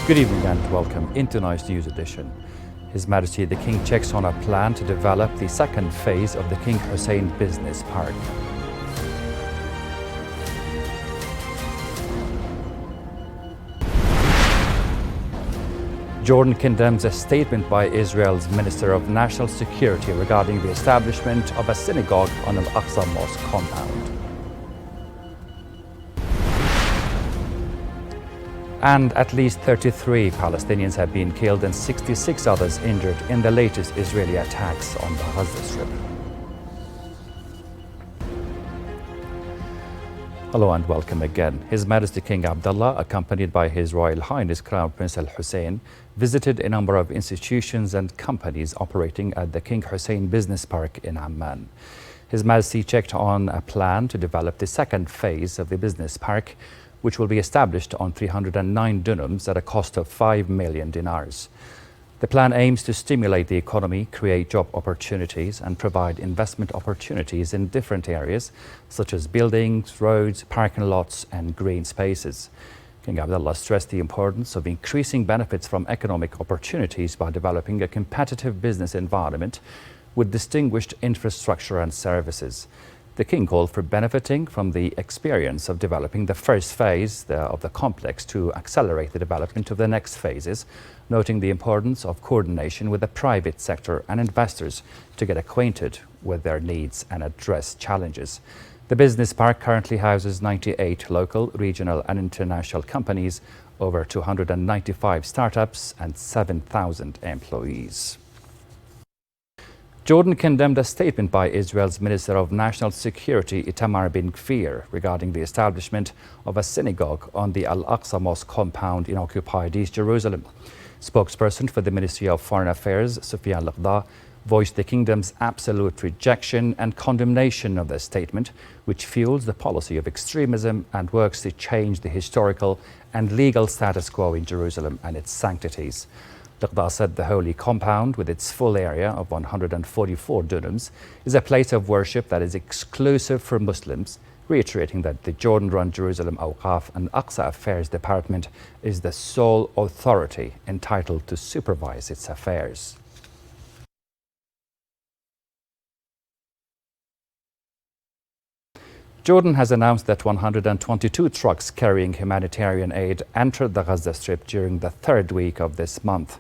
Good evening and welcome in tonight's news edition. His Majesty the King checks on a plan to develop the second phase of the King Hussein Business Park. Jordan condemns a statement by Israel's Minister of National Security regarding the establishment of a synagogue on Al-Aqsa Mosque compound. And at least 33 Palestinians have been killed and 66 others injured in the latest Israeli attacks on the Gaza Strip. Hello and welcome again. His Majesty King Abdullah, accompanied by His Royal Highness Crown Prince Al Hussein, visited a number of institutions and companies operating at the King Hussein Business Park in Amman. His Majesty checked on a plan to develop the second phase of the business park, which will be established on 309 dunams at a cost of 5 million dinars. The plan aims to stimulate the economy, create job opportunities and provide investment opportunities in different areas such as buildings, roads, parking lots and green spaces. King Abdullah stressed the importance of increasing benefits from economic opportunities by developing a competitive business environment with distinguished infrastructure and services. The King called for benefiting from the experience of developing the first phase of the complex to accelerate the development of the next phases, noting the importance of coordination with the private sector and investors to get acquainted with their needs and address challenges. The business park currently houses 98 local, regional and international companies, over 295 startups and 7,000 employees. Jordan condemned a statement by Israel's Minister of National Security, Itamar Ben-Gvir, regarding the establishment of a synagogue on the Al-Aqsa Mosque compound in occupied East Jerusalem. Spokesperson for the Ministry of Foreign Affairs, Sufyan Al-Qada, voiced the kingdom's absolute rejection and condemnation of the statement, which fuels the policy of extremism and works to change the historical and legal status quo in Jerusalem and its sanctities. Al-Qada said the holy compound, with its full area of 144 dunams, is a place of worship that is exclusive for Muslims, reiterating that the Jordan-run Jerusalem Awqaf and Aqsa Affairs Department is the sole authority entitled to supervise its affairs. Jordan has announced that 122 trucks carrying humanitarian aid entered the Gaza Strip during the third week of this month.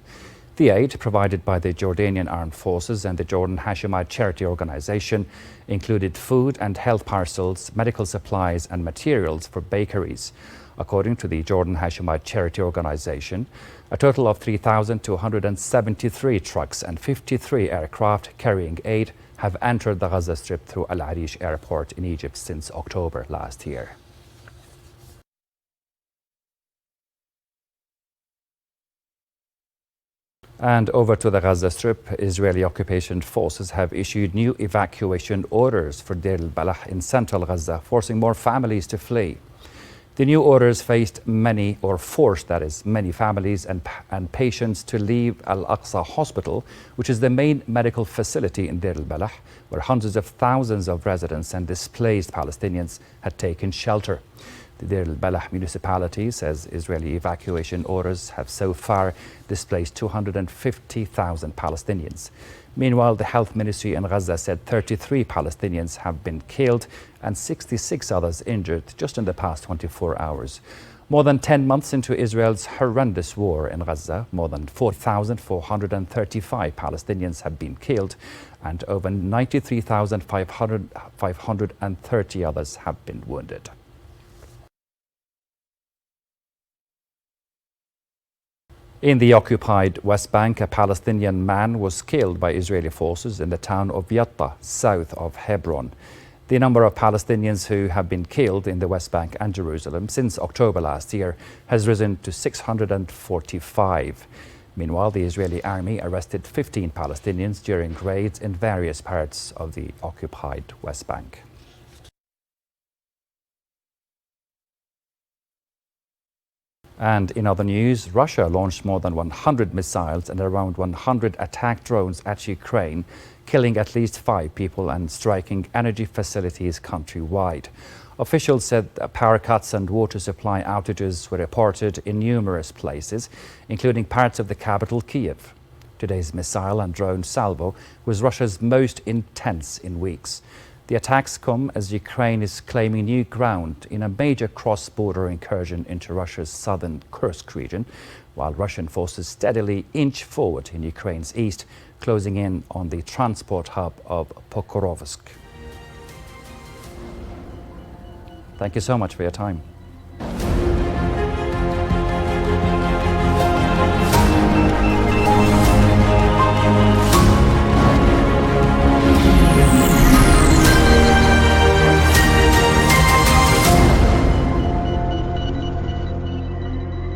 The aid, provided by the Jordanian Armed Forces and the Jordan Hashemite Charity Organization, included food and health parcels, medical supplies and materials for bakeries. According to the Jordan Hashemite Charity Organization, a total of 3,273 trucks and 53 aircraft carrying aid have entered the Gaza Strip through Al Arish airport in Egypt since October last year. And over to the Gaza Strip, Israeli occupation forces have issued new evacuation orders for Deir al-Balah in central Gaza, forcing more families to flee. The new orders forced many families and patients to leave Al-Aqsa Hospital, which is the main medical facility in Deir al-Balah, where hundreds of thousands of residents and displaced Palestinians had taken shelter. The Deir al-Balah municipality says Israeli evacuation orders have so far displaced 250,000 Palestinians. Meanwhile, the health ministry in Gaza said 33 Palestinians have been killed and 66 others injured just in the past 24 hours. More than 10 months into Israel's horrendous war in Gaza, more than 4,435 Palestinians have been killed and over 93,530 others have been wounded. In the occupied West Bank, a Palestinian man was killed by Israeli forces in the town of Yatta, south of Hebron. The number of Palestinians who have been killed in the West Bank and Jerusalem since October last year has risen to 645. Meanwhile, the Israeli army arrested 15 Palestinians during raids in various parts of the occupied West Bank. And in other news, Russia launched more than 100 missiles and around 100 attack drones at Ukraine, killing at least 5 people and striking energy facilities countrywide. Officials said that power cuts and water supply outages were reported in numerous places, including parts of the capital, Kiev. Today's missile and drone salvo was Russia's most intense in weeks. The attacks come as Ukraine is claiming new ground in a major cross-border incursion into Russia's southern Kursk region, while Russian forces steadily inch forward in Ukraine's east, closing in on the transport hub of Pokrovsk. Thank you so much for your time.